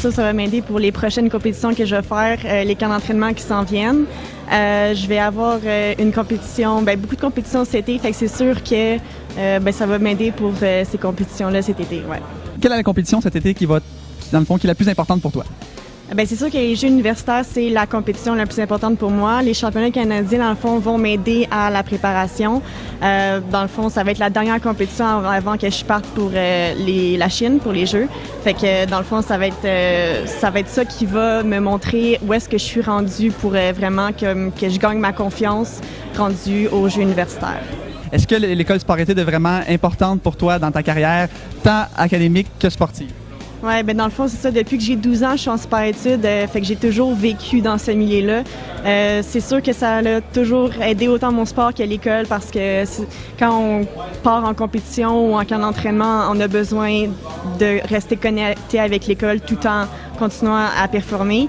Ça va m'aider pour les prochaines compétitions que je vais faire, les camps d'entraînement qui s'en viennent. Je vais avoir une compétition, beaucoup de compétitions cet été, fait que c'est sûr que ça va m'aider pour ces compétitions-là cet été. Ouais. Quelle est la compétition cet été qui est la plus importante pour toi? C'est sûr que les Jeux universitaires, c'est la compétition la plus importante pour moi. Les championnats canadiens, dans le fond, vont m'aider à la préparation. Dans le fond, ça va être la dernière compétition avant que je parte pour la Chine, pour les Jeux. Fait que, dans le fond, ça va être ça qui va me montrer où est-ce que je suis rendue pour vraiment que je gagne ma confiance rendue aux Jeux universitaires. Est-ce que l'école sport-études est vraiment importante pour toi dans ta carrière, tant académique que sportive? Oui, dans le fond, c'est ça. Depuis que j'ai 12 ans, je suis en sport-études, fait que j'ai toujours vécu dans ce milieu-là. C'est sûr que ça a toujours aidé autant mon sport que l'école parce que quand on part en compétition ou en camp d'entraînement, on a besoin de rester connecté avec l'école tout en continuant à performer.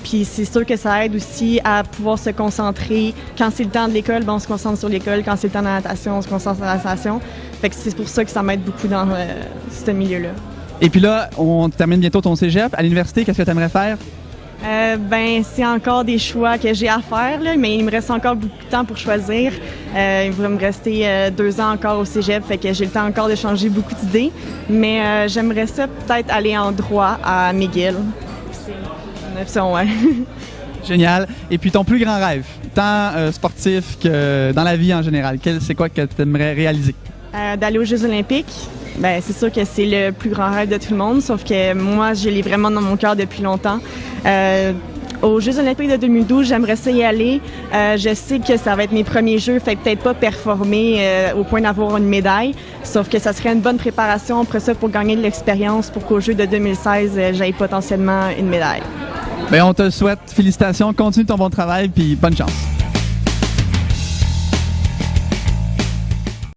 Puis c'est sûr que ça aide aussi à pouvoir se concentrer. Quand c'est le temps de l'école, on se concentre sur l'école. Quand c'est le temps de la natation, on se concentre sur la natation. Fait que c'est pour ça que ça m'aide beaucoup dans ce milieu-là. Et puis là, on termine bientôt ton cégep. À l'université, qu'est-ce que tu aimerais faire? C'est encore des choix que j'ai à faire, là, mais il me reste encore beaucoup de temps pour choisir. Il va me rester 2 ans encore au cégep, fait que j'ai le temps encore de changer beaucoup d'idées. Mais j'aimerais ça peut-être aller en droit à McGill. C'est une option, ouais. Génial. Et puis ton plus grand rêve, tant sportif que dans la vie en général, c'est quoi que tu aimerais réaliser? D'aller aux Jeux olympiques. C'est sûr que c'est le plus grand rêve de tout le monde, sauf que moi, je l'ai vraiment dans mon cœur depuis longtemps. Aux Jeux olympiques de 2012, j'aimerais ça y aller. Je sais que ça va être mes premiers Jeux, fait que peut-être pas performer au point d'avoir une médaille, sauf que ça serait une bonne préparation après ça pour gagner de l'expérience pour qu'aux Jeux de 2016, j'aille potentiellement une médaille. On te souhaite félicitations, continue ton bon travail puis bonne chance.